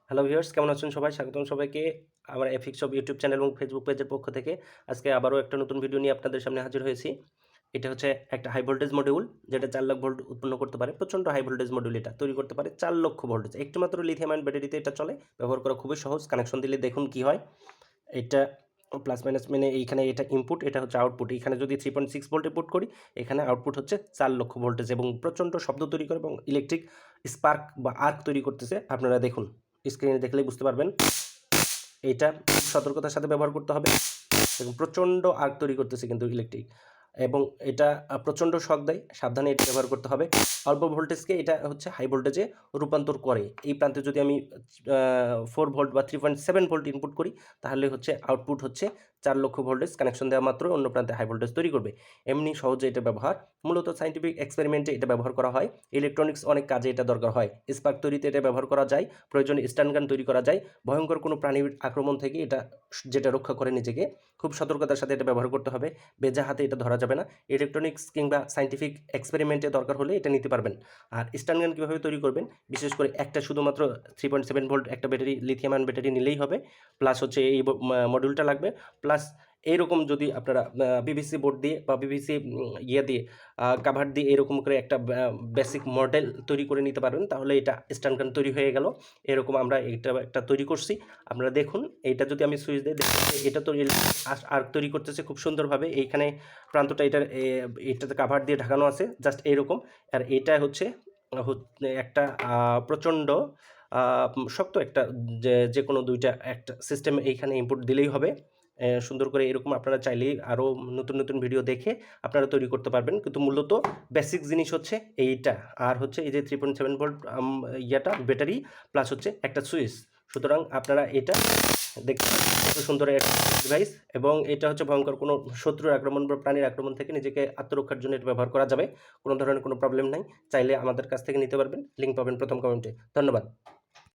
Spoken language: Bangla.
হ্যালো ভিউয়ার্স, কেমন আছেন সবাই? স্বাগতম সবাইকে আমার এফিক্স অফ ইউটিউব চ্যানেল এবং ফেসবুক পেজের পক্ষ থেকে। আজকে আবারও একটা নতুন ভিডিও নিয়ে আপনাদের সামনে হাজির হয়েছি। এটা হচ্ছে একটা হাই ভোল্টেজ মডিউল, যেটা 4 লাখ ভোল্ট উৎপন্ন করতে পারে। প্রচণ্ড হাই ভোল্টেজ মডিউল, এটা তৈরি করতে পারে 4 লক্ষ ভোল্টেজ। একটি মাত্র লিথিয়াম আয়ন ব্যাটারিতে এটা চলে। ব্যবহার করা খুবই সহজ। কানেকশন দিলে দেখুন কি হয়। এটা প্লাস মাইনাস মানে এইখানে এটা ইনপুট, এটা হচ্ছে আউটপুট। এখানে যদি 3.6 ভোল্টে পুট করি, এখানে আউটপুট হচ্ছে 4 লক্ষ ভোল্টেজ এবং প্রচণ্ড শব্দ তৈরি করে এবং ইলেকট্রিক স্পার্ক বা আর্ক তৈরি করতেছে। আপনারা দেখুন, স্ক্রিনে দেখলেই বুঝতে পারবেন। এইটা সতর্কতার সাথে ব্যবহার করতে হবে এবং প্রচণ্ড আর্ক তৈরি করতেছে কিন্তু ইলেকট্রিক, এবং এটা প্রচণ্ড শক দেয়। সাবধানে এটা ব্যবহার করতে হবে। অল্প ভোল্টেজকে এটা হচ্ছে হাই ভোল্টেজে রূপান্তর করে। এই প্রান্তে যদি আমি 4 ভোল্ট বা 3.7 ভোল্ট ইনপুট করি, তাহলে হচ্ছে আউটপুট হচ্ছে 4 লক্ষ ভোল্টেজ। কানেকশন দেওয়া মাত্র অন্য প্রান্তে হাই ভোল্টেজ তৈরি করবে। এমনি সহজে এটা ব্যবহার, মূলত সায়েন্টিফিক এক্সপেরিমেন্টে এটা ব্যবহার করা হয়। ইলেকট্রনিক্স অনেক কাজে এটা দরকার হয়। স্পার্ক তৈরিতে এটা ব্যবহার করা যায়। প্রয়োজনে স্টান গান তৈরি করা যায়। ভয়ঙ্কর কোনো প্রাণীর আক্রমণ থেকে এটা যেটা রক্ষা করে নিজেকে, খুব সতর্কতার সাথে এটা ব্যবহার করতে হবে। বেজা হাতে এটা ধরা যাবে না। ইলেকট্রনিক্স কিংবা সায়েন্টিফিক এক্সপেরিমেন্টে দরকার হলে এটা নিতে পারবেন। আর স্টান গান কীভাবে তৈরি করবেন, বিশেষ করে একটা শুধুমাত্র 3.7 ভোল্ট একটা ব্যাটারি, লিথিয়াম আয়ন ব্যাটারি নিলেই হবে। প্লাস হচ্ছে এই মডিউলটা লাগবে। প্লাস এইরকম যদি আপনারা পিভিসি বোর্ড দিয়ে বা পিভিসি ইয়ে দিয়ে কাভার দিয়ে এরকম করে একটা বেসিক মডেল তৈরি করে নিতে পারবেন, তাহলে এটা স্টান গান তৈরি হয়ে গেল। এরকম আমরা এটা একটা তৈরি করছি। আপনারা দেখুন, এইটা যদি আমি সুইচ দিই, দেখুন এটা তো আর্ক তৈরি করতেছে খুব সুন্দরভাবে। এইখানে প্রান্তটা এটাতে কাভার দিয়ে ঢাকানো আছে, জাস্ট এইরকম। আর এটা হচ্ছে একটা প্রচণ্ড শক্ত একটা, যে কোনো দুইটা একটা সিস্টেম এইখানে ইনপুট দিলেই হবে। সুন্দর করে এরকম আপনারা চাইলেই আরও নতুন নতুন ভিডিও দেখে আপনারা তৈরি করতে পারবেন। কিন্তু মূলত বেসিক জিনিস হচ্ছে এইটা, আর হচ্ছে এই যে 3.7 ভোল্ট ইয়াটা ব্যাটারি, প্লাস হচ্ছে একটা সুইচ। সুতরাং আপনারা এটা দেখতে কত সুন্দর একটা ডিভাইস, এবং এটা হচ্ছে ভয়ঙ্কর কোনো শত্রুর আক্রমণ বা প্রাণীর আক্রমণ থেকে নিজেকে আত্মরক্ষার জন্য এটা ব্যবহার করা যাবে। কোনো ধরনের কোনো প্রবলেম নাই। চাইলে আমাদের কাছ থেকে নিতে পারবেন। লিঙ্ক পাবেন প্রথম কমেন্টে। ধন্যবাদ।